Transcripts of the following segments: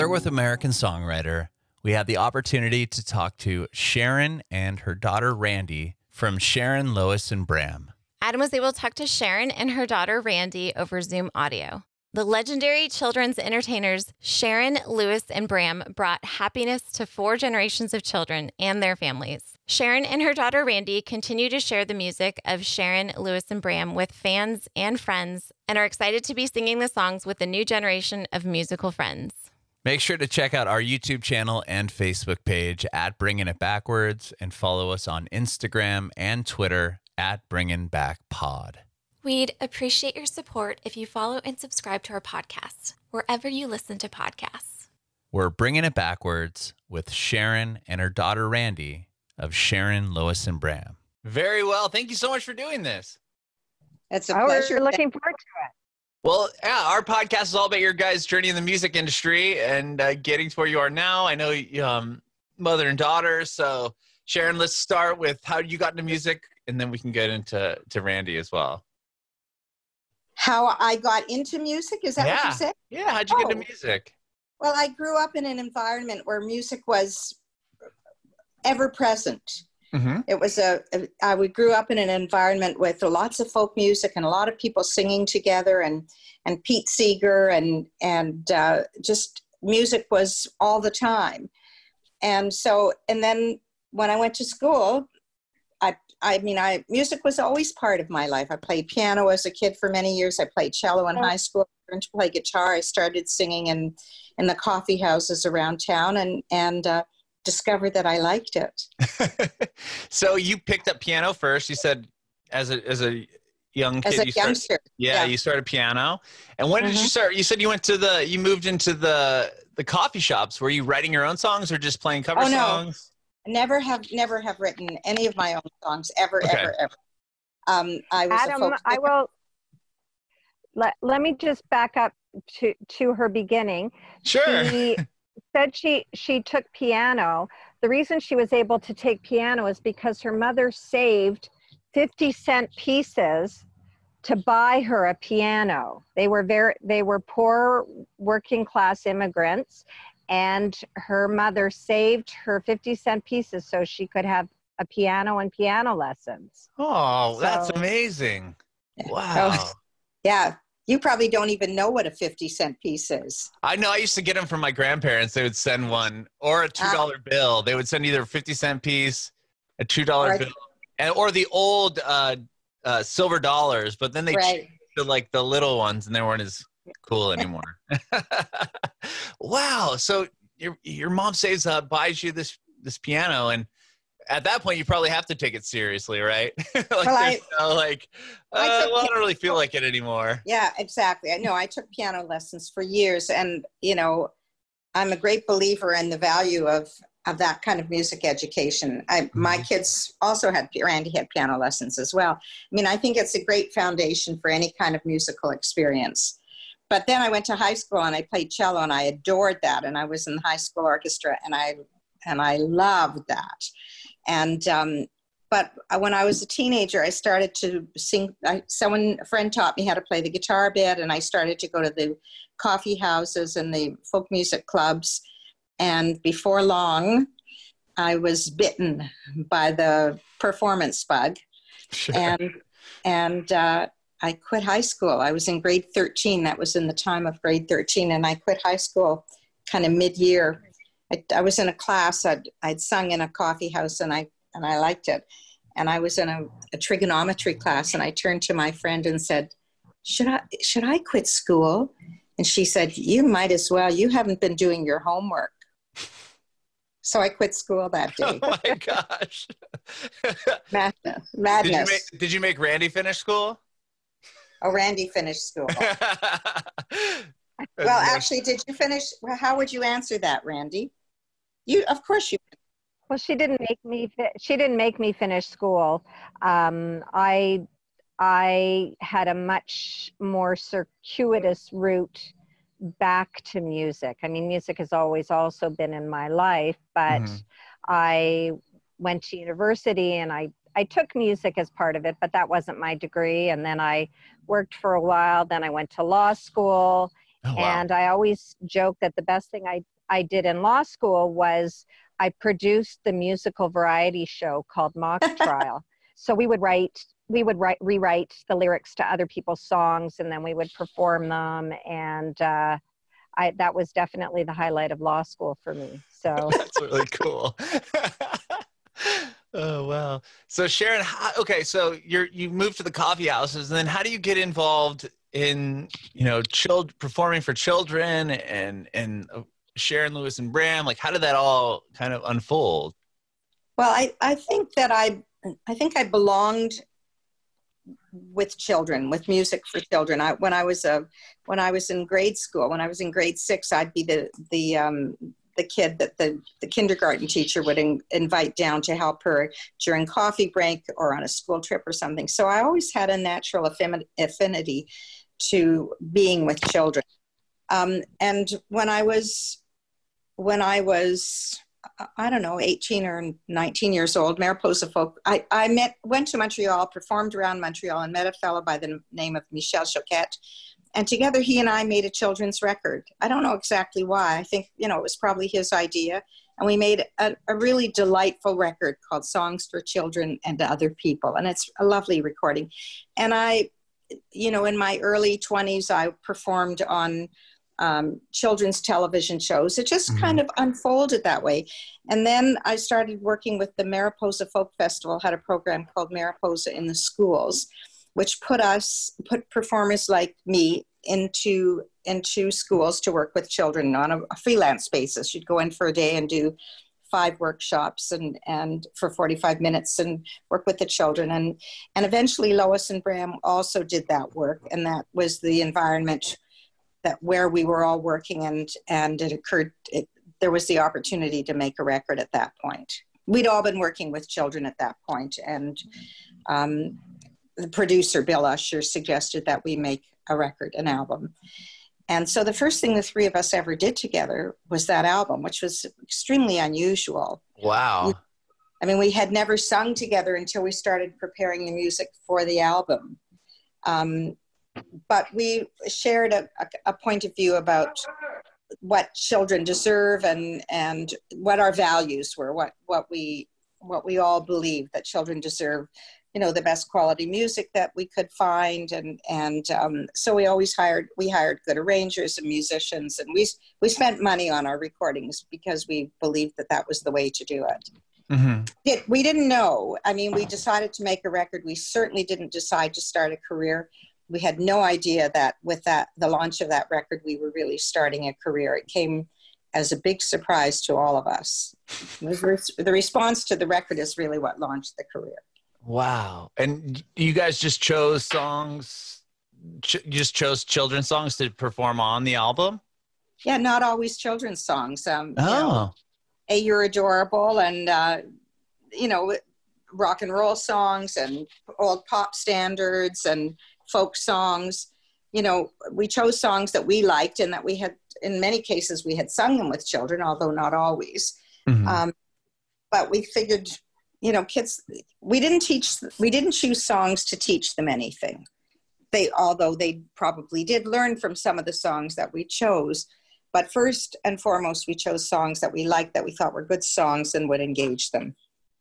Together with American songwriter, we had the opportunity to talk to Sharon and her daughter Randi from Sharon, Lois, and Bram. Adam was able to talk to Sharon and her daughter Randi over Zoom audio. The legendary children's entertainers Sharon, Lois, and Bram brought happiness to 4 generations of children and their families. Sharon and her daughter Randi continue to share the music of Sharon, Lois, and Bram with fans and friends and are excited to be singing the songs with the new generation of musical friends. Make sure to check out our YouTube channel and Facebook page at Bringing It Backwards and follow us on Instagram and Twitter at Bringing Back Pod. We'd appreciate your support if you follow and subscribe to our podcast, wherever you listen to podcasts. We're Bringing It Backwards with Sharon and her daughter Randi of Sharon, Lois, and Bram. Very well. Thank you so much for doing this. It's a pleasure. We're looking forward to it. Well, yeah, our podcast is all about your guys' journey in the music industry and getting to where you are now. I know mother and daughter. So, Sharon, let's start with how you got into music, and then we can get into Randi as well. How I got into music? Is that what you said? Yeah, how'd you get into music? Well, I grew up in an environment where music was ever present. Mm-hmm. It was we grew up in an environment with lots of folk music and a lot of people singing together and Pete Seeger and just music was all the time. And then when I went to school, music was always part of my life. I played piano as a kid for many years. I played cello in high school. I learned to play guitar. I started singing in the coffee houses around town and discovered that I liked it. So you picked up piano first. You said as a young kid. As a youngster. You started piano. And when did you start? You said you moved into the coffee shops. Were you writing your own songs or just playing cover songs? Never have written any of my own songs ever. I was Adam, I will let me just back up to her beginning. Sure. She said she took piano. The reason she was able to take piano is because her mother saved 50-cent pieces to buy her a piano. They were poor working class immigrants. And her mother saved her 50-cent pieces so she could have a piano and piano lessons. Oh, that's amazing. Wow. Oh, yeah. You probably don't even know what a 50-cent piece is. I know. I used to get them from my grandparents. They would send one or a $2 bill. They would send either a 50-cent piece, a $2 bill, or the old silver dollars. But then they changed to like the little ones and they weren't as cool anymore. Wow. So your mom saves up, buys you this piano, and at that point you probably have to take it seriously, right? I don't really feel like it anymore. Yeah, exactly. I know. I took piano lessons for years, and I'm a great believer in the value of that kind of music education. My kids also Randy had piano lessons as well. I mean, I think it's a great foundation for any kind of musical experience. But then I went to high school and I played cello and I adored that. And I was in the high school orchestra and I loved that. And, but when I was a teenager, I started to sing. A friend taught me how to play the guitar a bit, and I started to go to the coffee houses and the folk music clubs. And before long, I was bitten by the performance bug. Sure. And I quit high school. I was in grade 13. That was in the time of grade 13. And I quit high school kind of mid-year. I was in a class. I'd sung in a coffee house and I liked it. And I was in a trigonometry class, and I turned to my friend and said, should I quit school? And she said, you might as well. You haven't been doing your homework. So I quit school that day. Oh my gosh. Madness. Did you make Randi finish school? Oh, Randi finished school. Well, actually, did you finish? How would you answer that, Randi? Of course you. Well, she didn't make me finish school. I had a much more circuitous route back to music. I mean, music has always also been in my life, but I went to university and I took music as part of it, but that wasn't my degree. And then I worked for a while. Then I went to law school. Oh, wow. And I always joke that the best thing I did in law school was I produced the musical variety show called Mock Trial. So we would rewrite the lyrics to other people's songs, and then we would perform them. And that was definitely the highlight of law school for me. So that's really cool. Oh, wow. So Sharon, so you moved to the coffee houses, and then how do you get involved in, performing for children and Sharon, Lewis, and Bram? Like, how did that all kind of unfold? Well, I think that I belonged with children, with music for children. When I was in grade school, when I was in grade 6, I'd be the kid that the kindergarten teacher would invite down to help her during coffee break or on a school trip or something. So I always had a natural affinity to being with children. And when I was, I don't know, 18 or 19 years old, Mariposa folk, I went to Montreal, performed around Montreal, and met a fellow by the name of Michel Choquette. And together he and I made a children's record. I don't know exactly why. I think, it was probably his idea. And we made a really delightful record called Songs for Children and Other People. And it's a lovely recording. And I, in my early 20s, I performed on children's television shows. It just kind of unfolded that way. And then I started working with the Mariposa Folk Festival, had a program called Mariposa in the Schools, which put performers like me into schools to work with children on a freelance basis. You'd go in for a day and do 5 workshops and for 45 minutes and work with the children. And eventually Lois and Bram also did that work. And that was the environment where we were all working, and there was the opportunity to make a record at that point. We'd all been working with children at that point, and the producer, Bill Usher, suggested that we make a record, an album. And so the first thing the 3 of us ever did together was that album, which was extremely unusual. Wow. We had never sung together until we started preparing the music for the album. But we shared a point of view about what children deserve and what our values were, what we all believe that children deserve, the best quality music that we could find. And so we hired good arrangers and musicians, and we spent money on our recordings because we believed that was the way to do it. Mm-hmm. We didn't know. We decided to make a record. We certainly didn't decide to start a career. We had no idea that with the launch of that record, we were really starting a career. It came as a big surprise to all of us. The response to the record is really what launched the career. Wow. And you guys just chose songs, you just chose children's songs to perform on the album? Yeah, not always children's songs. Hey, You're Adorable, and, rock and roll songs and old pop standards and folk songs. We chose songs that we liked and that we had, in many cases, we had sung them with children, although not always. Mm-hmm. But we figured, kids, we didn't choose songs to teach them anything. Although they probably did learn from some of the songs that we chose. But first and foremost, we chose songs that we liked, that we thought were good songs and would engage them.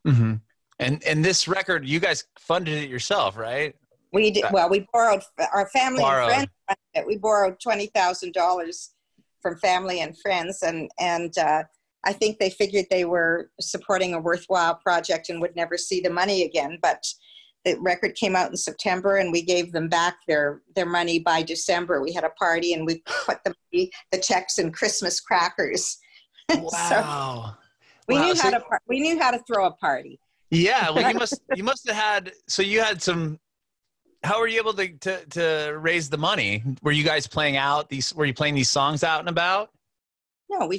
Mm-hmm. And this record, you guys funded it yourself, right? We did. Well, we borrowed, our family and friends funded it. We borrowed $20,000 from family and friends, and I think they figured they were supporting a worthwhile project and would never see the money again. But the record came out in September, and we gave them back their money by December. We had a party, and we put the checks in Christmas crackers. Wow! We knew how to throw a party. Yeah, well, you must have had. So you had some. How were you able to raise the money? Were you guys playing were you playing these songs out and about? No,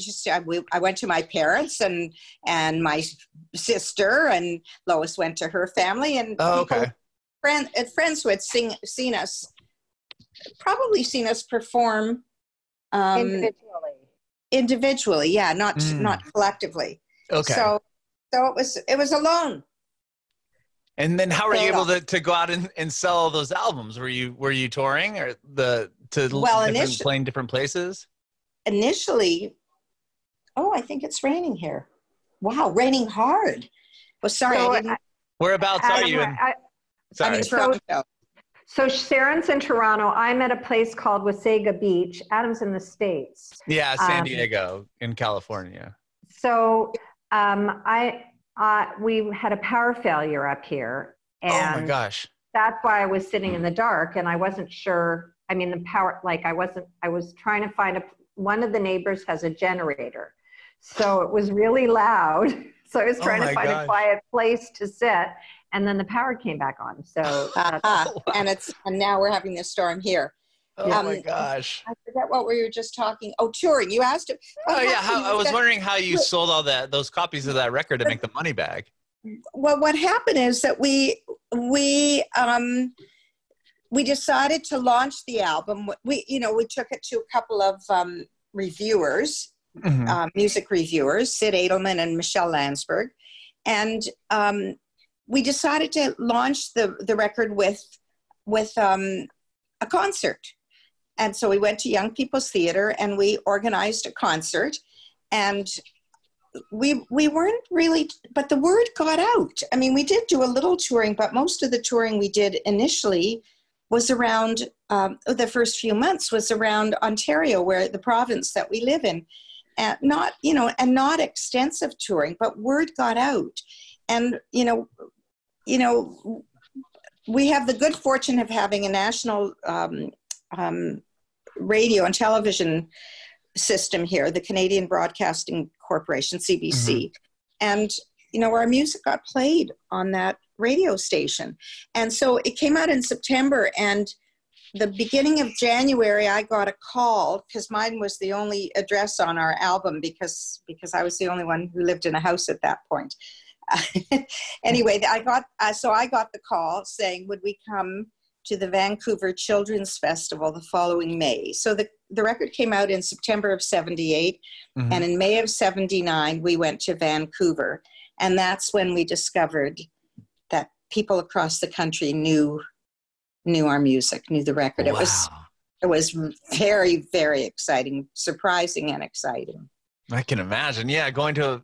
I went to my parents and my sister, and Lois went to her family, and friends who had seen us perform individually, yeah, not collectively. Okay. So it was alone. And then how were you able to go out and sell those albums? Were you touring or playing different places? Initially, I think it's raining here. Wow, raining hard. Well, sorry, So, I didn't. Whereabouts are you in? I'm in Toronto. So Sharon's in Toronto. I'm at a place called Wasaga Beach. Adam's in the States. Yeah, San Diego in California. So we had a power failure up here. And oh my gosh. That's why I was sitting in the dark and I wasn't sure. I mean, the power, I was trying to find one of the neighbors has a generator. So it was really loud. So I was trying to find a quiet place to sit. And then the power came back on. So and now we're having this storm here. Oh my gosh! I forget what we were just talking. Oh, touring. You asked. I was wondering how you sold all those copies of that record to make the money back. Well, what happened is that we decided to launch the album. We took it to a couple of reviewers, music reviewers, Sid Edelman and Michelle Landsberg, and we decided to launch the record with a concert. And so we went to Young People's Theater and we organized a concert, and we weren't really, but the word got out. I mean, we did do a little touring, but most of the touring we did initially was around, the first few months was around Ontario, where the province that we live in, and not extensive touring, but word got out. And, we have the good fortune of having a national radio and television system here, the Canadian Broadcasting Corporation, CBC. And, our music got played on that radio station. And so it came out in September, and the beginning of January, I got a call, because mine was the only address on our album, because I was the only one who lived in a house at that point. Anyway, I got the call saying, would we come to the Vancouver Children's Festival the following May? So the record came out in September of 78, and in May of 79, we went to Vancouver. And that's when we discovered that people across the country knew our music, knew the record. Wow. It was very, very exciting, surprising and exciting. I can imagine. Yeah, going to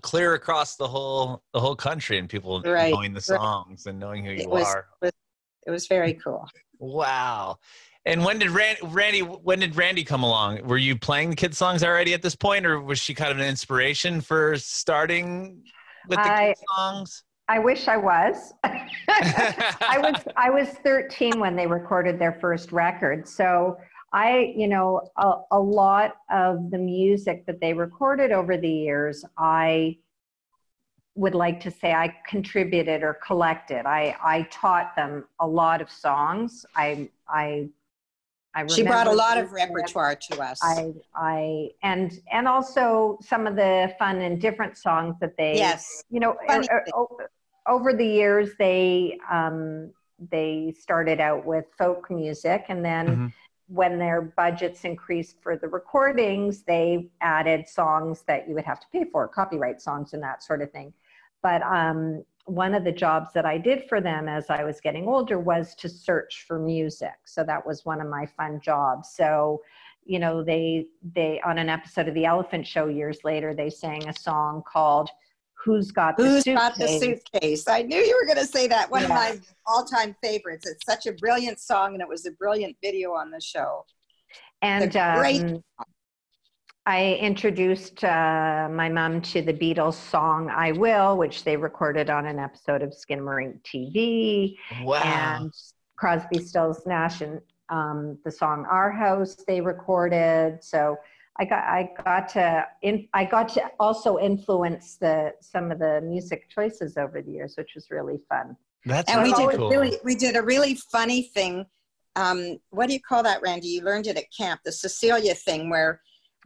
clear across the whole country, and people knowing the songs and knowing who you are. It was very cool. Wow. And when did Randi come along? Were you playing the kids' songs already at this point, or was she kind of an inspiration for starting with the kids' songs? I wish I was. I was 13 when they recorded their first record. So a lot of the music that they recorded over the years, I would like to say I contributed or collected. I taught them a lot of songs. I she brought a lot of repertoire to us. And also some of the fun and different songs that they, over the years they started out with folk music, and then when their budgets increased for the recordings, they added songs that you would have to pay for, copyright songs and that sort of thing. But one of the jobs that I did for them as I was getting older was to search for music. So that was one of my fun jobs. So, they on an episode of The Elephant Show years later, they sang a song called Who's Got the Suitcase? I knew you were going to say that. One of my all-time favorites. It's such a brilliant song, and it was a brilliant video on the show. And great. I introduced my mom to the Beatles song I Will, which they recorded on an episode of Skinnamarink TV. Wow. And Crosby, Stills, Nash, and the song Our House they recorded. So I got to also influence some of the music choices over the years, which was really fun. That's really cool. We did a really funny thing. What do you call that, Randi? You learned it at camp, the Cecilia thing, where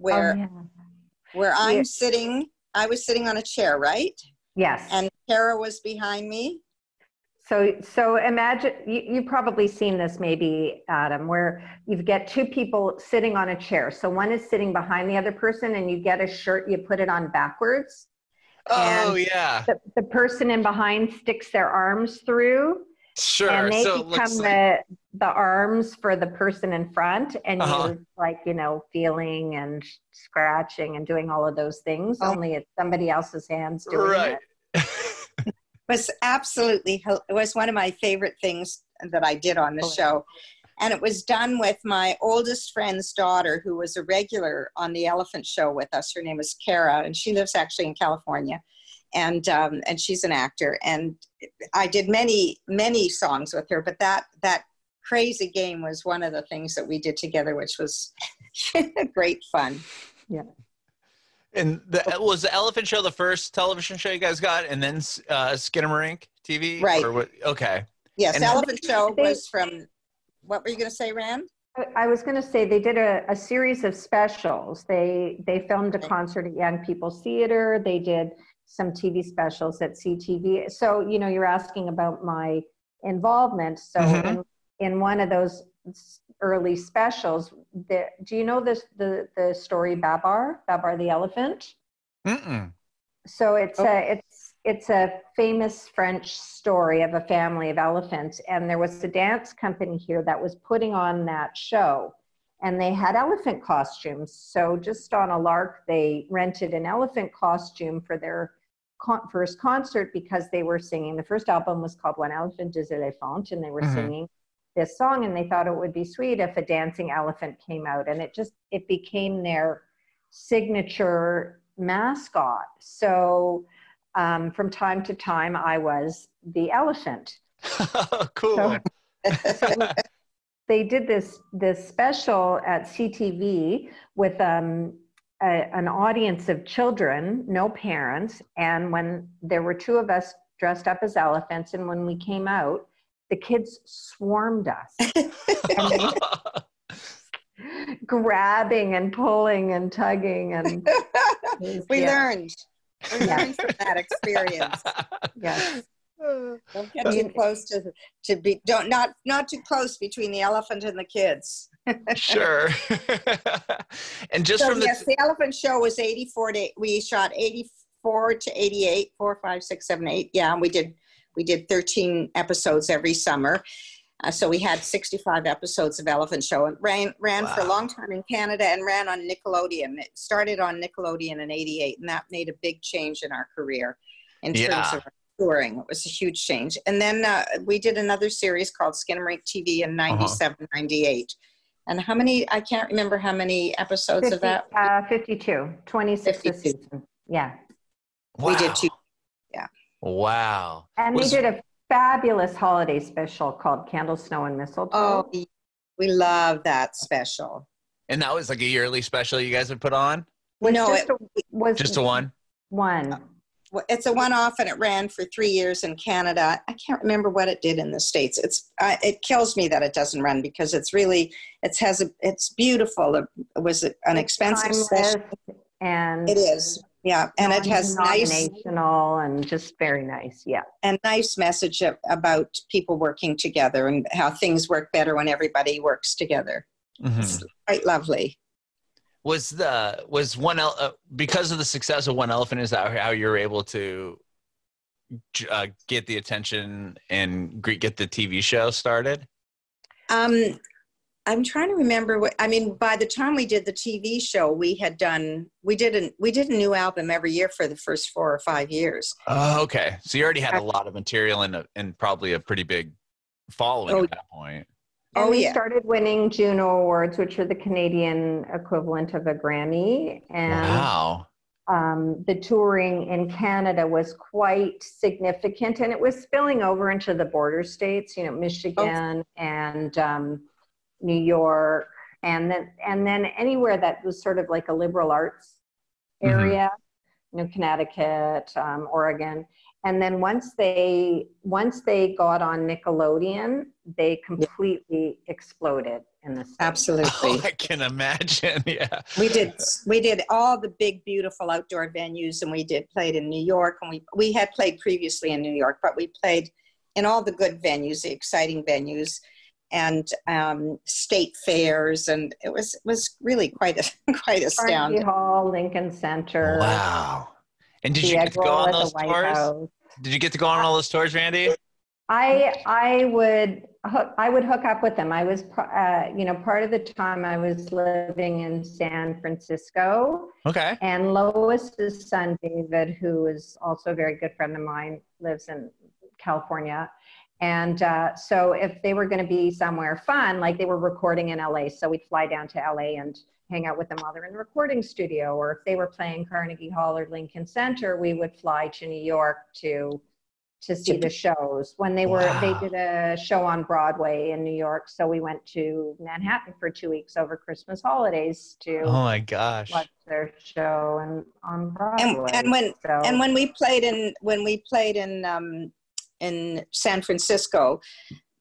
I was sitting on a chair, right? Yes. And Kara was behind me. So imagine, you've probably seen this maybe, Adam, where you get two people sitting on a chair. So one is sitting behind the other person, and you get a shirt, you put it on backwards. Oh, and yeah. The person in behind sticks their arms through, Sure. And they So become the arms for the person in front, and you're like, feeling and scratching and doing all of those things, only it's somebody else's hands doing it. It was one of my favorite things that I did on the show. And it was done with my oldest friend's daughter, who was a regular on the Elephant Show with us. Her name is Kara, and she lives actually in California. And she's an actor. And I did many, many songs with her, but that crazy game was one of the things that we did together, which was great fun. Yeah. And was the Elephant Show the first television show you guys got, and then Skinnamarink TV? Right. Okay. Yes, and Elephant Show was from, what were you going to say, Rand? I was going to say they did a series of specials. They filmed a concert at Young People's Theater. They did some TV specials at CTV. So, you're asking about my involvement. So in one of those early specials, do you know the story Babar the elephant? Mm-mm. So it's a famous French story of a family of elephants, and there was a dance company here that was putting on that show, and they had elephant costumes. So just on a lark, they rented an elephant costume for their first concert, because they were singing. The first album was called One Elephant, Deux E, and they were singing this song, and they thought it would be sweet if a dancing elephant came out, and it became their signature mascot. So from time to time, I was the elephant. Cool. So they did this special at CTV with an audience of children, no parents, and when there were two of us dressed up as elephants, and when we came out, the kids swarmed us. And grabbing and pulling and tugging, and we learned from that experience. Yes. Don't get too close not too close between the elephant and the kids. Sure. And just the Elephant Show was 84 to, we shot 84 to 88, 4, 5, 6, 7, 8. Yeah, and we did 13 episodes every summer. So we had 65 episodes of Elephant Show. It ran for a long time in Canada and ran on Nickelodeon. It started on Nickelodeon in 88, and that made a big change in our career in terms of touring. It was a huge change. And then we did another series called Skinnamarink TV in 97, 98. And how many, I can't remember how many episodes of that. 52, 26 this season. Yeah. Wow. We did 2. Yeah. Wow. And we did a fabulous holiday special called Candle, Snow, and Mistletoe. Oh, we love that special. And that was like a yearly special you guys would put on? No, it was just a one? One. It's a one-off, and it ran for 3 years in Canada. I can't remember what it did in the States. It kills me that it doesn't run, because it's beautiful. It was an expensive special. And it is. Yeah, and it has nice, and just very nice. Yeah, and nice message about people working together and how things work better when everybody works together. It's quite lovely. Was one because of the success of One Elephant? Is that how you're able to get the attention and get the TV show started? I'm trying to remember by the time we did the TV show, we did a new album every year for the first 4 or 5 years. Oh, okay. So you already had a lot of material and probably a pretty big following at that point. And we started winning JUNO awards, which are the Canadian equivalent of a Grammy. And wow. The touring in Canada was quite significant, and it was spilling over into the border states, Michigan and New York, and then anywhere that was sort of like a liberal arts area, Connecticut, Oregon. And then once they got on Nickelodeon, they completely exploded in the States. Absolutely. Oh, I can imagine. Yeah. We did all the big, beautiful outdoor venues, and we played in New York, and we had played previously in New York, but we played in all the good venues, the exciting venues, and state fairs, and it was really quite astounding. Carnegie Hall, Lincoln Center. Wow. And did you get to go on those tours? Did you get to go on all those tours, Randy? I would hook up with them. I was, part of the time I was living in San Francisco. Okay. And Lois's son, David, who is also a very good friend of mine, lives in California. And so if they were going to be somewhere fun, like they were recording in LA, so we'd fly down to LA and hang out with them while they're in the recording studio. Or if they were playing Carnegie Hall or Lincoln Center, we would fly to New York to see the shows. When they did a show on Broadway in New York, so we went to Manhattan for 2 weeks over Christmas holidays to oh my gosh, watch their show and on Broadway. And when we played in San Francisco,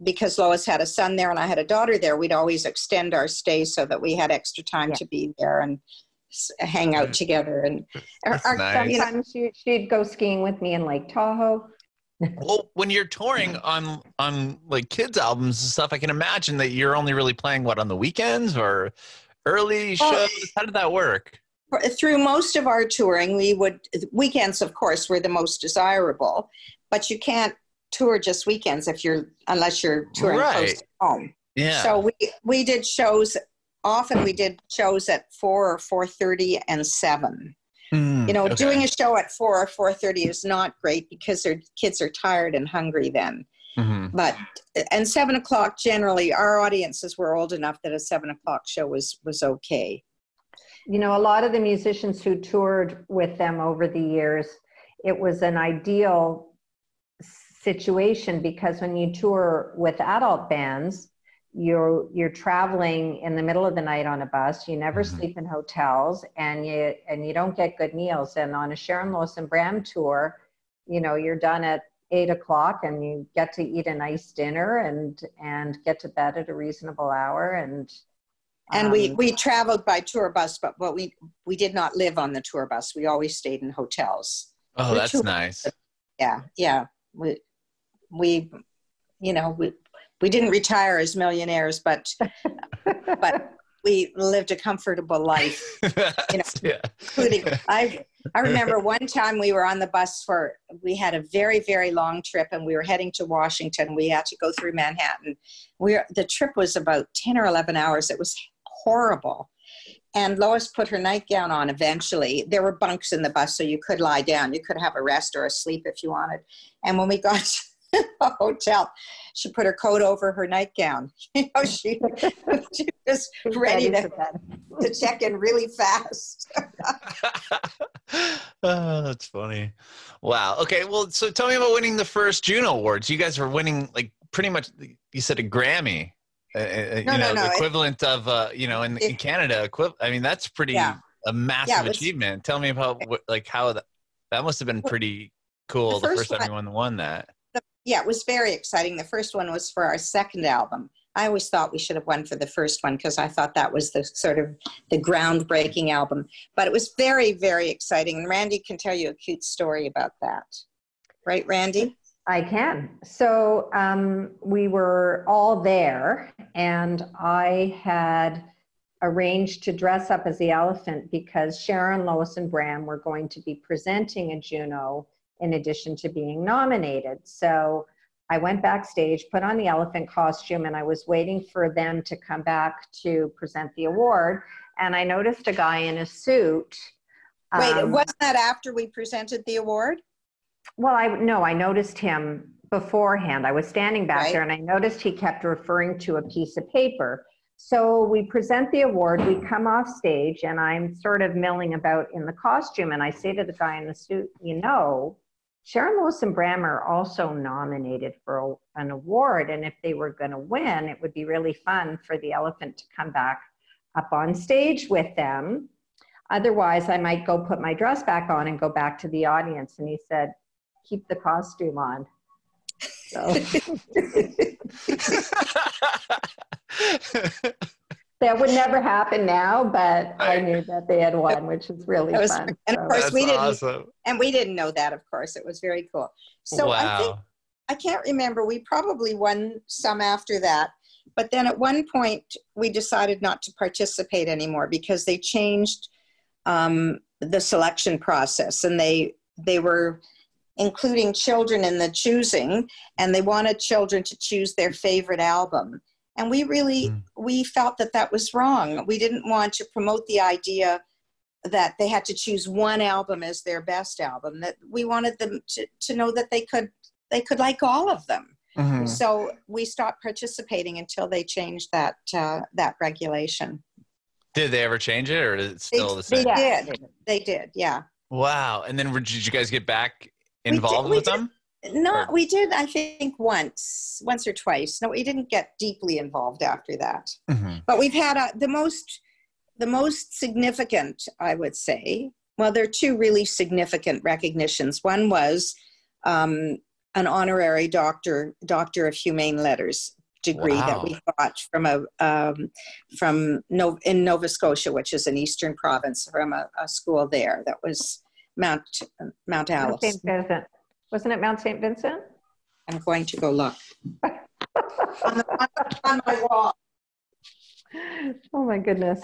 because Lois had a son there and I had a daughter there, we'd always extend our stay so that we had extra time to be there and hang out together. And nice. Sometimes she'd go skiing with me in Lake Tahoe. Well, when you're touring on like kids albums and stuff, I can imagine that you're only really playing on the weekends or early shows. How did that work? Through most of our touring, weekends, of course, were the most desirable, but you can't tour just weekends unless you're touring close to home. Yeah. So we did shows. Often we did shows at 4 or 4:30 and 7. Doing a show at 4 or 4:30 is not great because their kids are tired and hungry then. Mm-hmm. And 7 o'clock, generally, our audiences were old enough that a 7 o'clock show was okay. A lot of the musicians who toured with them over the years, it was an ideal situation because when you tour with adult bands, you're traveling in the middle of the night on a bus. You never sleep in hotels, and you don't get good meals. And on a Sharon, Lois and Bram tour, you're done at 8 o'clock, and you get to eat a nice dinner and get to bed at a reasonable hour. And we traveled by tour bus, but we did not live on the tour bus. We always stayed in hotels. Oh, that's nice. Yeah. We didn't retire as millionaires, but we lived a comfortable life. Including I remember one time we were on the bus we had a very, very long trip, and we were heading to Washington. We had to go through Manhattan. The trip was about 10 or 11 hours. It was horrible. And Lois put her nightgown on eventually. There were bunks in the bus, so you could lie down. You could have a rest or a sleep if you wanted. And when we got to the hotel, she put her coat over her nightgown. She was ready to check in really fast. Oh, that's funny. Wow. Okay. Well, so tell me about winning the first JUNO Awards. You guys were winning like pretty much, you said a Grammy, the equivalent of, in Canada. I mean, that's pretty a massive achievement. Tell me about how that must have been pretty cool. The first time anyone won that. It was very exciting. The first one was for our second album. I always thought we should have won for the first one because I thought that was the sort of the groundbreaking album. But it was very, very exciting. And Randi can tell you a cute story about that. Right, Randi? I can. So we were all there, and I had arranged to dress up as the elephant because Sharon, Lois, and Bram were going to be presenting a JUNO in addition to being nominated. So I went backstage, put on the elephant costume, and I was waiting for them to come back to present the award. And I noticed a guy in a suit. Wait, wasn't that after we presented the award? Well, I noticed him beforehand. I was standing back there, and I noticed he kept referring to a piece of paper. So we present the award, we come off stage, and I'm sort of milling about in the costume, and I say to the guy in the suit, Sharon, Lois, and Bram are also nominated for an award, and if they were going to win, it would be really fun for the elephant to come back up on stage with them. Otherwise, I might go put my dress back on and go back to the audience. And he said, keep the costume on. So. That would never happen now, but I knew that they had won, which is really fun. And of course, we awesome. didn't know that, of course. It was very cool. So wow. I can't remember. We probably won some after that. But then at one point, we decided not to participate anymore because they changed the selection process. And they were including children in the choosing, and they wanted children to choose their favorite album. And we felt that that was wrong. We didn't want to promote the idea that they had to choose one album as their best album, that we wanted them to know that they could like all of them. Mm-hmm. So we stopped participating until they changed that regulation. Did they ever change it, or is it still the same? They did, yeah. Wow. And then did you guys get back involved with them? No, we did, I think once or twice. No, we didn't get deeply involved after that. Mm-hmm. But we've had the most significant, I would say, well, there are two really significant recognitions. One was an honorary Doctor of Humane Letters degree that we got from in Nova Scotia, which is an eastern province, from a school there. That was Mount Alice. St. Vincent. Wasn't it Mount St. Vincent? I'm going to go look. on my wall. Oh my goodness.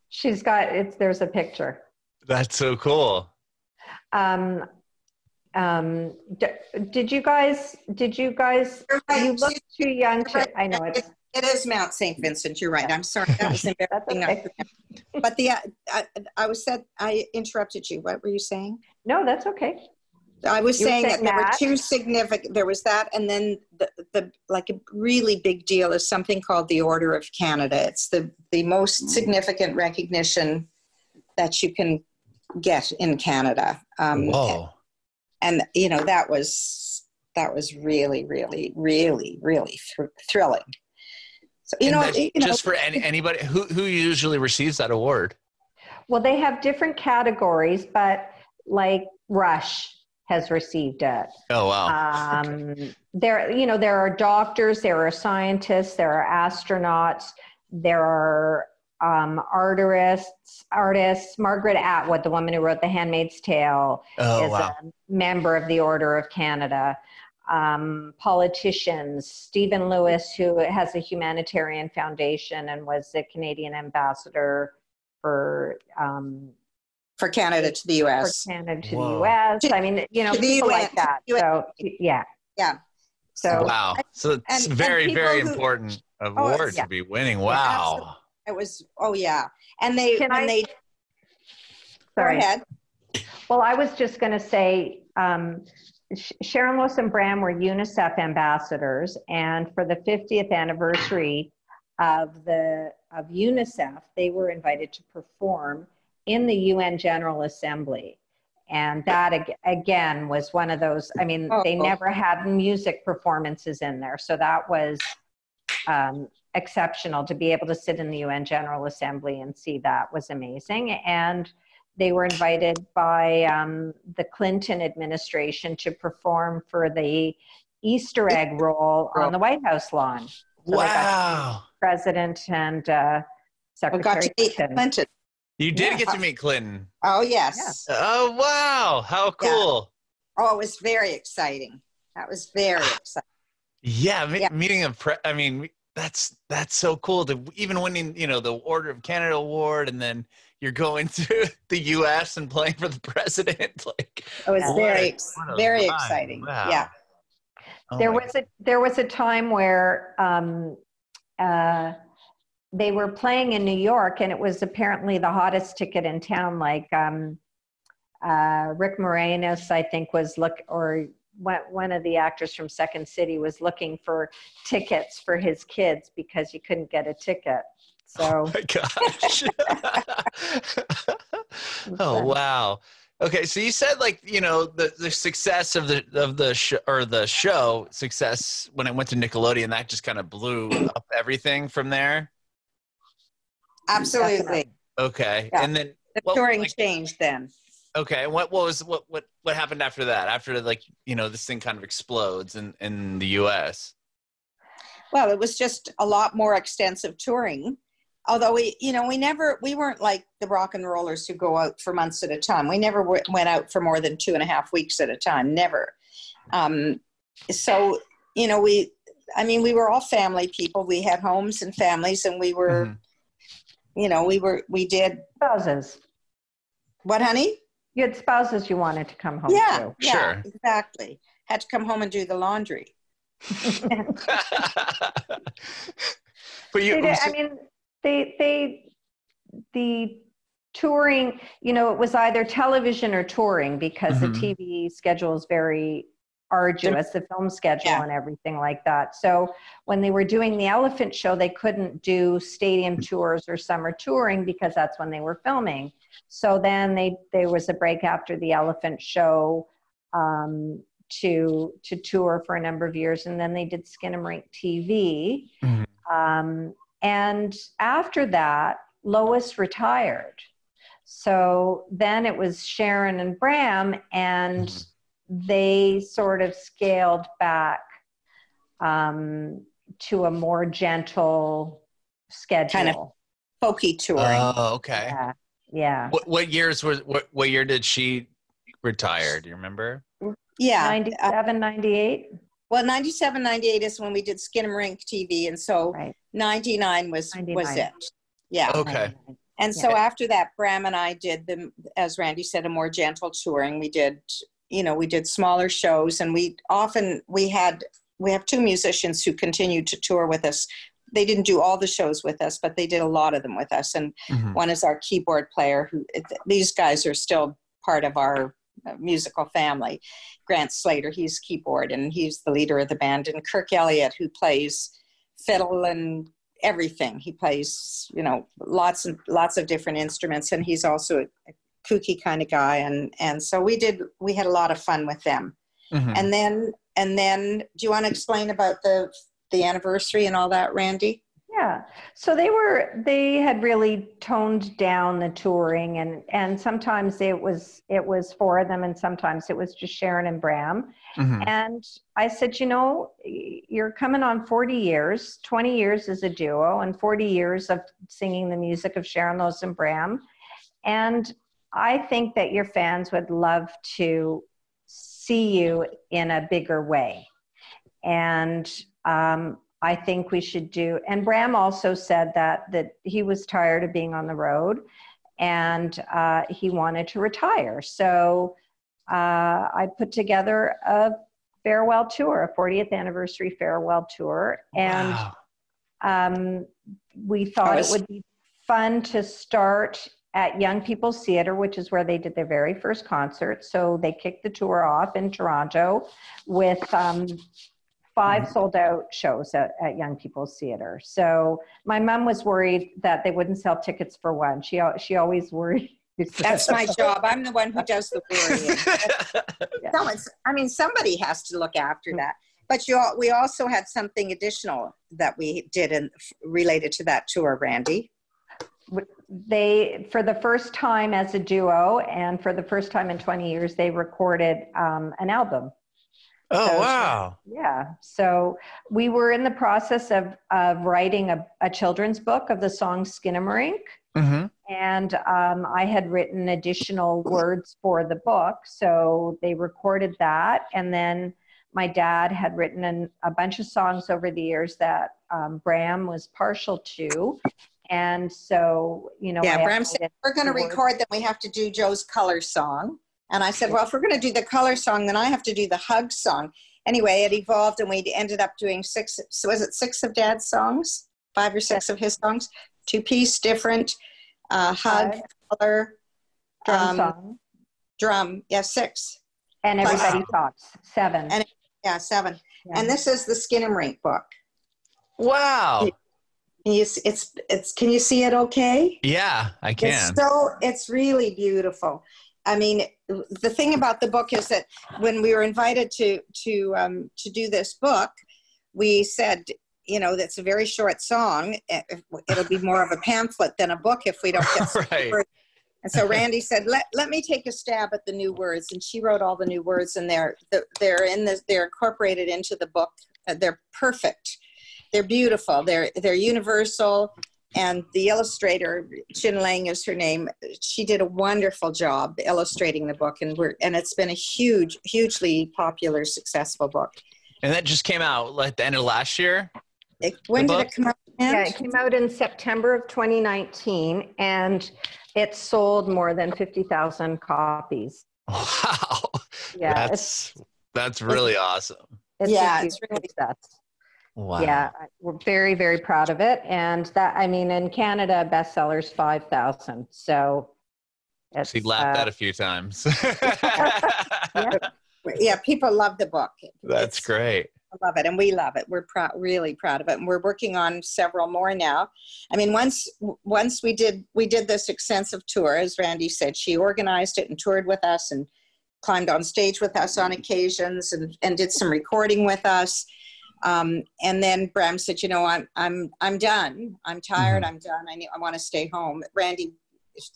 She's got there's a picture. That's so cool. Did you guys you look too young to, I know it is Mount St. Vincent. You're right. I'm sorry. That was embarrassing. Okay. But I interrupted you. What were you saying? No, that's okay. I was saying that there were two significant, there was that, and then the like a really big deal is something called the Order of Canada. It's the most significant recognition that you can get in Canada. Whoa. And that was really, really, really, really thrilling. So, just for anybody who usually receives that award. Well, they have different categories, but like Rush has received it. Oh, wow. There are doctors, there are scientists, there are astronauts, there are artists. Margaret Atwood, the woman who wrote The Handmaid's Tale, is a member of the Order of Canada. Politicians, Stephen Lewis, who has a humanitarian foundation and was the Canadian ambassador for Canada to the U.S. For Canada to the U.S. I mean, people like that. So, yeah. Yeah. So wow. So it's very important award to be winning. Wow. It was. Oh yeah. And they. Sorry. Go ahead. Well, I was just going to say, Sharon, Lois, and Bram were UNICEF ambassadors, and for the 50th anniversary of UNICEF, they were invited to perform in the UN General Assembly. And that, again, was one of those, I mean, they never had music performances in there. So that was exceptional to be able to sit in the UN General Assembly and see that was amazing. And they were invited by the Clinton administration to perform for the Easter egg roll on the White House lawn. So wow. President and Secretary Clinton. You did get to meet Clinton. Oh, yes. Yeah. Oh, wow. How cool. Yeah. Oh, it was very exciting. That was very exciting. Yeah. Meeting that's so cool to even winning, the Order of Canada award, and then you're going to the U.S. and playing for the president. Like, it was very exciting. Wow. Yeah. Oh there was a time where they were playing in New York, and it was apparently the hottest ticket in town. Like Rick Moranis, I think, one of the actors from Second City was looking for tickets for his kids because he couldn't get a ticket. So. Oh my gosh. Oh wow. Okay, so you said the success of the show success when it went to Nickelodeon, that just kind of blew up everything from there. Absolutely. Okay, yeah. And then the touring changed then. Okay, and what happened after that? After this thing kind of explodes in the U.S. Well, it was just a lot more extensive touring. Although we weren't like the rock and rollers who go out for months at a time. We never went out for more than 2.5 weeks at a time. Never. So we were all family people. We had homes and families, and we were, we did spouses. What, honey? You had spouses you wanted to come home to. Yeah, Sure. exactly. Had to come home and do the laundry. But the touring, it was either television or touring because the TV schedule is very arduous, the film schedule and everything like that. So when they were doing the Elephant Show, they couldn't do stadium tours or summer touring because that's when they were filming. So then there was a break after the Elephant Show to tour for a number of years, and then they did Skinnamarink TV. And after that, Lois retired. So then it was Sharon and Bram, and they sort of scaled back to a more gentle schedule. Kind of folky touring. Oh, okay. Yeah. What year did she retire? Do you remember? Yeah. 97, 98. Well, 97, 98 is when we did Skinnamarink TV. And so 99 was it. Yeah. Okay. And so after that, Bram and I did as Randy said, a more gentle touring. We did smaller shows, and we have two musicians who continued to tour with us. They didn't do all the shows with us, but they did a lot of them with us. And one is our keyboard player, these guys are still part of our musical family. Grant Slater, he's keyboard, and he's the leader of the band. And Kirk Elliott, who plays fiddle and everything. He plays, lots of different instruments, and he's also a kooky kind of guy. And so we had a lot of fun with them. And then do you want to explain about the anniversary and all that, Randy? Yeah. So they had really toned down the touring, and sometimes it was four of them, and sometimes it was just Sharon and Bram. And I said, you're coming on 40 years, 20 years as a duo, and 40 years of singing the music of Sharon, Lois, and Bram. And I think that your fans would love to see you in a bigger way. And I think we should do, and Bram also said that he was tired of being on the road, and he wanted to retire. So I put together a farewell tour, a 40th anniversary farewell tour. And we thought it would be fun to start at Young People's Theatre, which is where they did their very first concert. So they kicked the tour off in Toronto with 5 sold out shows at Young People's Theatre. So my mom was worried that they wouldn't sell tickets for one. She always worried. That's my job. I'm the one who does the worrying. Somebody has to look after that. But we also had something additional that we did related to that tour, Randy. They, for the first time as a duo, and for the first time in 20 years, they recorded an album. Oh, wow. Yeah. So we were in the process of writing a children's book of the song Skinnamarink. And I had written additional words for the book. So they recorded that. And then my dad had written a bunch of songs over the years that Bram was partial to. And so, Bram said, we're going to record them. We have to do Joe's color song. And I said, well, if we're going to do the color song, then I have to do the hug song. Anyway, it evolved, and we ended up doing 6. So was it 6 of Dad's songs? 5 or 6 of his songs? 2-piece, different, hug, color, drum song. Drum, 6. And Everybody Talks, 7. 7. Yeah. And this is the Skinnamarink book. Wow. Can you see it okay? Yeah, I can. It's really beautiful. I mean, the thing about the book is that when we were invited to do this book, we said, that's a very short song. It'll be more of a pamphlet than a book if we don't get right. words. And so Randy said, let me take a stab at the new words. And she wrote all the new words, and they're incorporated into the book. They're perfect. They're beautiful. They're universal. And the illustrator, Chin Lang is her name. She did a wonderful job illustrating the book, and it's been a hugely popular, successful book. And that just came out at the end of last year? When did it come out? Yeah, it came out in September of 2019, and it sold more than 50,000 copies. Wow. Yeah, that's really awesome. It's really success. Wow. Yeah, we're very, very proud of it. And that, I mean, in Canada, bestsellers 5,000. So it's, she laughed that a few times. Yeah, people love the book. That's great. I love it, and we love it. We're really proud of it, and we're working on several more now. I mean, once we did this extensive tour, as Randi said. She organized it and toured with us and climbed on stage with us on occasions and did some recording with us. And then Bram said, you know, I'm done. I'm tired. I'm done. I want to stay home. Randi,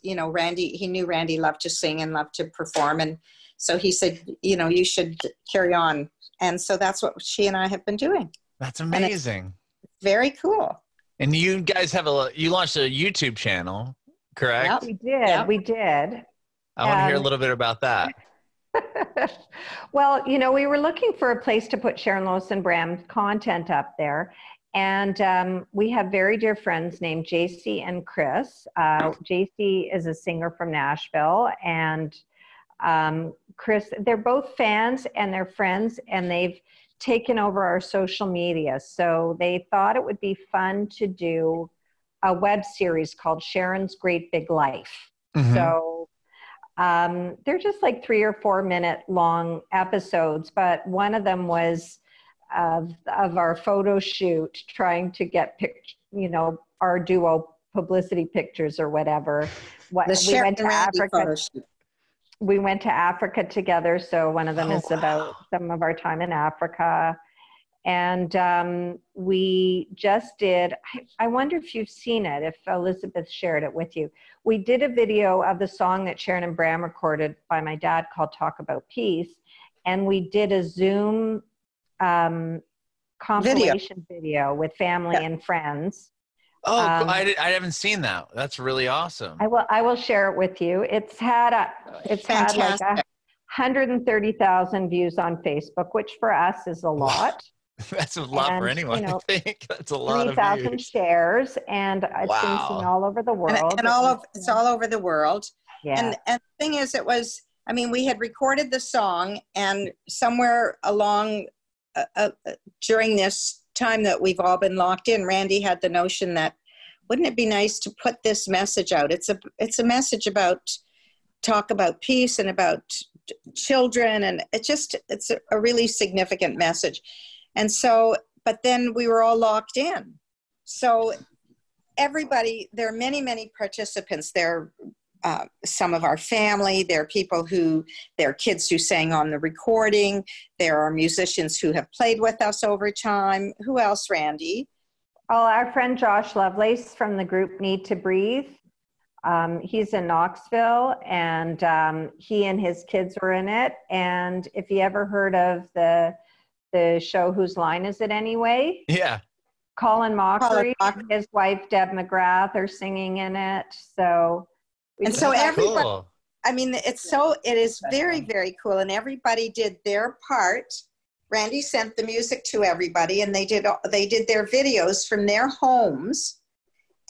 he knew Randi loved to sing and loved to perform. And so he said, you know, you should carry on. And so that's what she and I have been doing. That's amazing. Very cool. And you guys you launched a YouTube channel, correct? Yeah, we did. Yeah. We did. I want to hear a little bit about that. Well, you know, we were looking for a place to put Sharon, Lois, and Bram content up there. And we have very dear friends named JC and Chris. JC is a singer from Nashville, and Chris, they're both fans and they're friends, and they've taken over our social media. So they thought it would be fun to do a web series called Sharon's Great Big Life. So they're just like 3 or 4 minute long episodes, but one of them was of our photo shoot, trying to get our duo publicity pictures or whatever. We went to Africa. We went to Africa together, so one of them is about some of our time in Africa. And we just did, I wonder if you've seen it, if Elizabeth shared it with you. We did a video of the song that Sharon and Bram recorded by my dad called Talk About Peace. And we did a Zoom compilation video with family and friends. Oh, I haven't seen that. That's really awesome. I will share it with you. It's had like 130,000 views on Facebook, which for us is a lot. That's a lot for anyone. I think that's a lot of 3,000 shares, and it's been seen all over the world. It's all over the world. Yeah. And the thing is, we had recorded the song, and somewhere along during this time that we've all been locked in, Randi had the notion that wouldn't it be nice to put this message out? It's a message about talk about peace and about children, and it's a really significant message. And so, but then we were all locked in. So everybody, there are many, many participants. There are some of our family. There are people there are kids who sang on the recording. There are musicians who have played with us over time. Who else, Randi? Oh, our friend Josh Lovelace from the group Need to Breathe. He's in Knoxville, and he and his kids were in it. And if you ever heard of the show Whose Line Is It Anyway? Yeah. Colin Mockery and his wife Deb McGrath are singing in it. So everybody, cool. I mean, it is very, very cool, and everybody did their part. Randi sent the music to everybody, and they did their videos from their homes,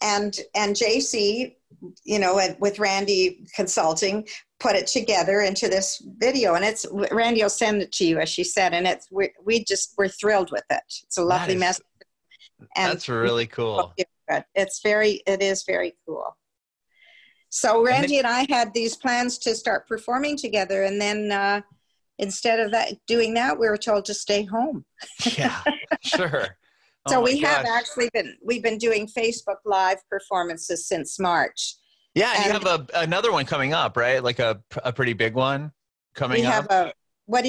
and JC, with Randi consulting, put it together into this video, and Randi will send it to you, as she said, and we're thrilled with it. It's a lovely message. And that's really cool. It is very cool. So Randi and I had these plans to start performing together, and then instead of doing that, we were told to stay home. Yeah, sure. So we've been doing Facebook Live performances since March. Yeah, and you have another one coming up, right? Like a pretty big one coming up. We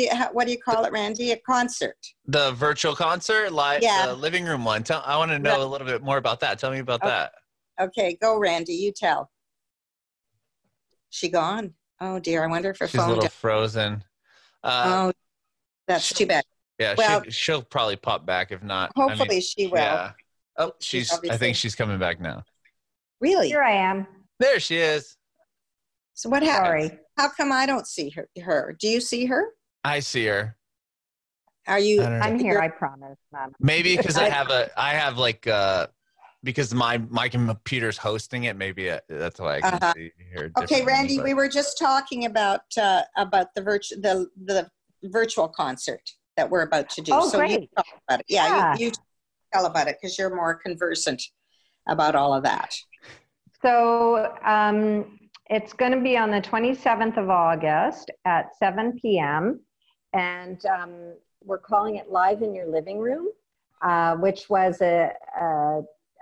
have what do you call it, Randi? A concert. The virtual concert, live, yeah. Living room one. I want to know a little bit more about that. Tell me about that. Okay, go, Randi. You tell. She gone? Oh dear, I wonder if her phone. She's a little frozen. Oh, that's too bad. Yeah, she'll probably pop back if not. Hopefully she will. Yeah. Oh, I think she's coming back now. Really? Here I am. There she is. So what happened? Sorry. How come I don't see her? Do you see her? I see her. Are you? I'm here. I promise. Maybe because I have because my computer's hosting it. Maybe that's why I can see here. Okay, Randy, we were just talking about the virtual concert that we're about to do. Oh, so great. You talk about it. Yeah, you tell about it because you're more conversant about all of that. So it's going to be on the 27th of August at 7 p.m. And we're calling it Live in Your Living Room, which was a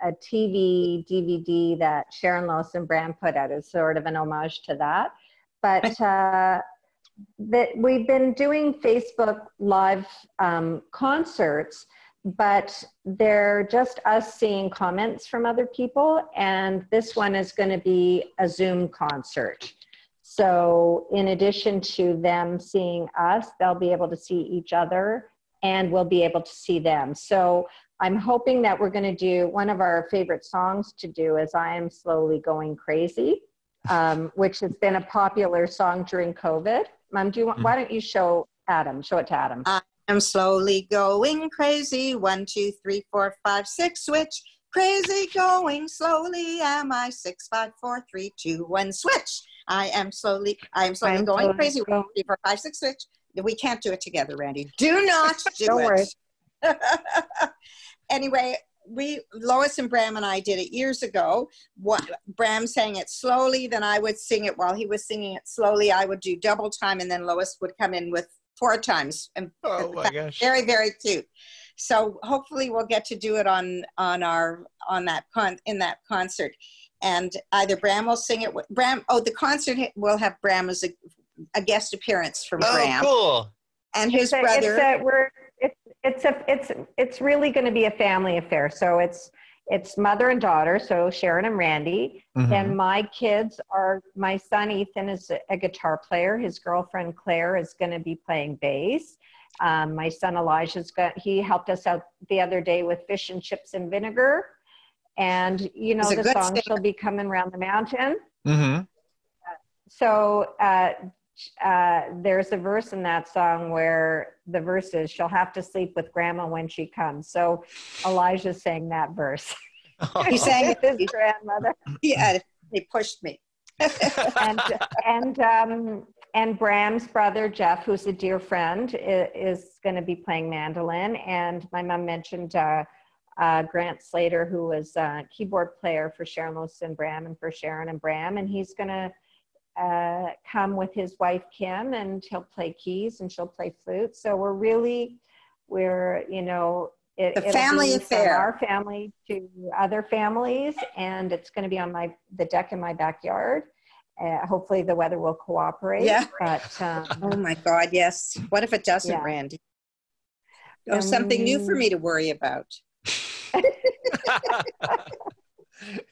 TV DVD that Sharon, Lois, and Bram put out as sort of an homage to that. But we've been doing Facebook Live concerts, but they're just us seeing comments from other people. And this one is going to be a Zoom concert. So in addition to them seeing us, they'll be able to see each other and we'll be able to see them. So I'm hoping that we're going to do one of our favorite songs to do is I Am Slowly Going Crazy, which has been a popular song during COVID. Mom, why don't you show it to Adam. I'm slowly going crazy. 1, 2, 3, 4, 5, 6, switch. Crazy going slowly. Am I 6, 5, 4, 3, 2, 1, switch. I am slowly going crazy. 1, 2, 3, 4, 5, 6, switch. We can't do it together, Randy. Do not do Don't it. Worry. Anyway, Lois and Bram and I did it years ago. Bram sang it slowly, then I would sing it while he was singing it slowly. I would do double time, and then Lois would come in with 4 times. And oh my gosh, very, very cute. So hopefully we'll get to do it in that concert. And either Bram will sing it. The concert will have Bram as a guest appearance from Bram. Oh, cool. And his brother. It's really going to be a family affair. So it's mother and daughter. So Sharon and Randi, and my kids my son Ethan is a guitar player. His girlfriend Claire is going to be playing bass. My son he helped us out the other day with Fish and Chips and Vinegar. And the song She'll Be Coming Around the Mountain. So there's a verse in that song where the verse is, she'll have to sleep with grandma when she comes. So Elijah sang that verse. He sang it with his grandmother. Yeah, he pushed me. and Bram's brother Jeff, who's a dear friend, is going to be playing mandolin. And my mom mentioned Grant Slater, who was a keyboard player for Sharon, Lois, and Bram, and for Sharon and Bram, and he's going to come with his wife Kim, and he'll play keys and she'll play flute. So it's a family affair, from our family to other families, and it's going to be on the deck in my backyard. Hopefully the weather will cooperate. Yeah. But oh my God, yes. What if it doesn't, Randy? Something new for me to worry about.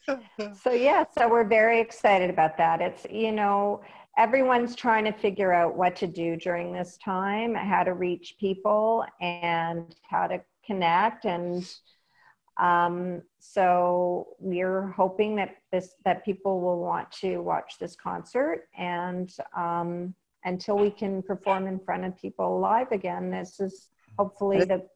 So we're very excited about that. It's, everyone's trying to figure out what to do during this time, how to reach people and how to connect. And so we're hoping that people will want to watch this concert, and until we can perform in front of people live again, this is hopefully the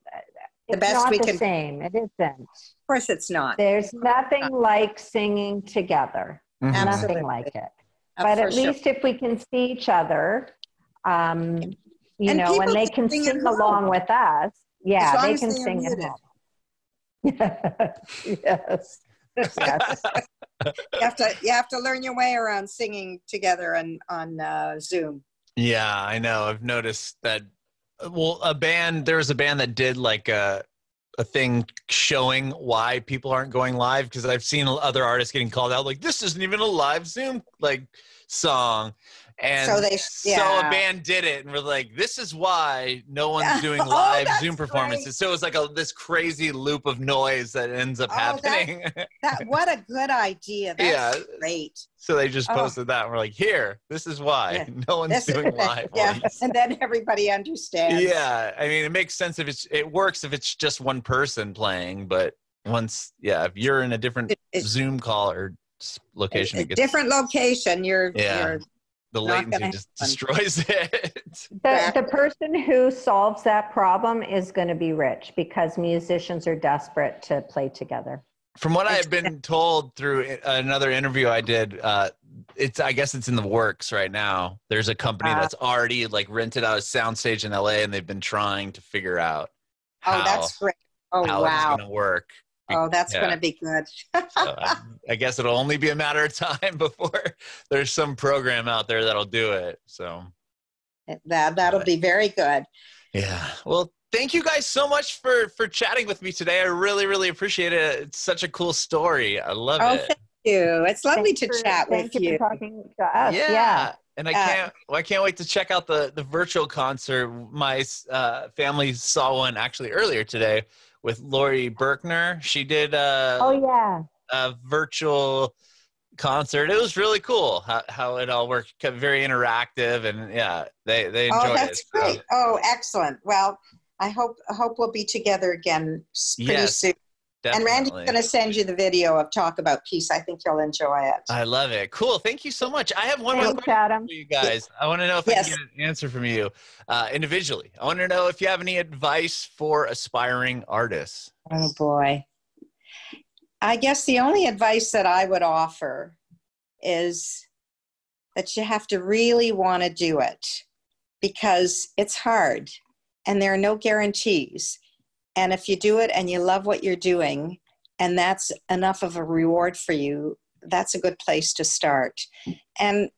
best we can. Same. It isn't. Of course it's not. There's nothing like singing together. Nothing like it. But at least if we can see each other, and they can sing along with us. Yeah, they can sing at home. Yes. Yes. You have to learn your way around singing together on Zoom. Yeah, I know. I've noticed that. Well, there was a band that did like a thing showing why people aren't going live, because I've seen other artists getting called out like, this isn't even a live Zoom song. And so a band did it, and we're like, this is why no one's doing live Zoom performances. Right. So it was like this crazy loop of noise that ends up happening. What a good idea. That's great. So they just posted that, and we're like, here, this is why no one's doing live ones. And then everybody understands. Yeah, I mean, it makes sense it works if it's just one person playing, but if you're in a different Zoom call or location, different location, you're the latency just destroys it. The person who solves that problem is going to be rich, because musicians are desperate to play together. From what I've been told through another interview I did, I guess it's in the works right now. There's a company that's already like rented out a soundstage in LA, and they've been trying to figure out how, that's great. How it's going to work. Oh, that's going to be good. So I guess it'll only be a matter of time before there's some program out there that'll do it. So that'll be very good. Yeah. Well, thank you guys so much for chatting with me today. I really, really appreciate it. It's such a cool story. I love it. Thank you. It's lovely to chat with you. Thank you for talking to us. Yeah. And I can't wait to check out the virtual concert. My family saw one actually earlier today with Lori Berkner. She did a virtual concert. It was really cool how it all worked. Very interactive, and they enjoyed it. That's great. Oh, excellent. Well, I hope we'll be together again pretty soon. Definitely. And Randy's going to send you the video of Talk About Peace. I think you'll enjoy it. I love it. Cool. Thank you so much. I have one more question for you guys. I want to know if I can get an answer from you individually. I want to know if you have any advice for aspiring artists. Oh, boy. I guess the only advice that I would offer is that you have to really want to do it, because it's hard and there are no guarantees. And if you do it and you love what you're doing, and that's enough of a reward for you, that's a good place to start. And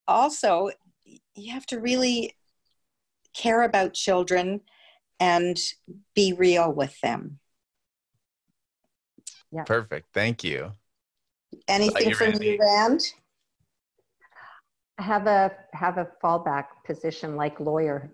also, you have to really care about children and be real with them. Yeah. Perfect. Thank you. Anything from you, Rand? Have a fallback position like lawyer.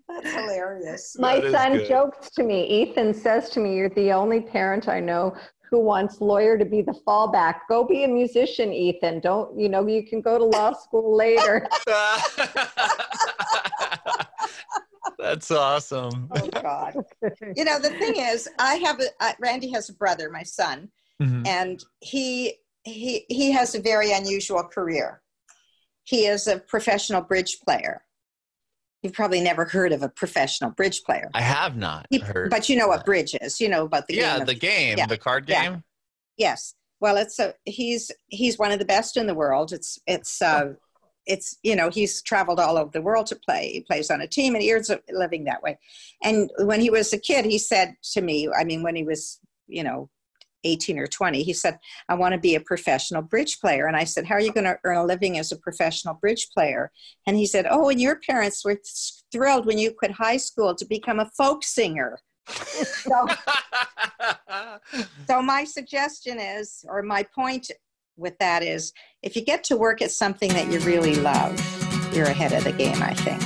That's hilarious. My son jokes to me. Ethan says to me, "You're the only parent I know who wants lawyer to be the fallback. Go be a musician, Ethan. Don't, you can go to law school later." That's awesome. Oh God. The thing is, Randy has a brother, my son, and he has a very unusual career. He is a professional bridge player. You've probably never heard of a professional bridge player. I have not heard. But you know what bridge is. You know about the game. The card game. Yeah. Yes. Well, he's one of the best in the world. He's traveled all over the world to play. He plays on a team and he earns a living that way. And when he was a kid, he said to me, when he was, 18 or 20, he said, "I want to be a professional bridge player." And I said, "How are you going to earn a living as a professional bridge player?" And he said, "Oh, and your parents were thrilled when you quit high school to become a folk singer." So my suggestion is, or my point with that is, if you get to work at something that you really love, you're ahead of the game, I think.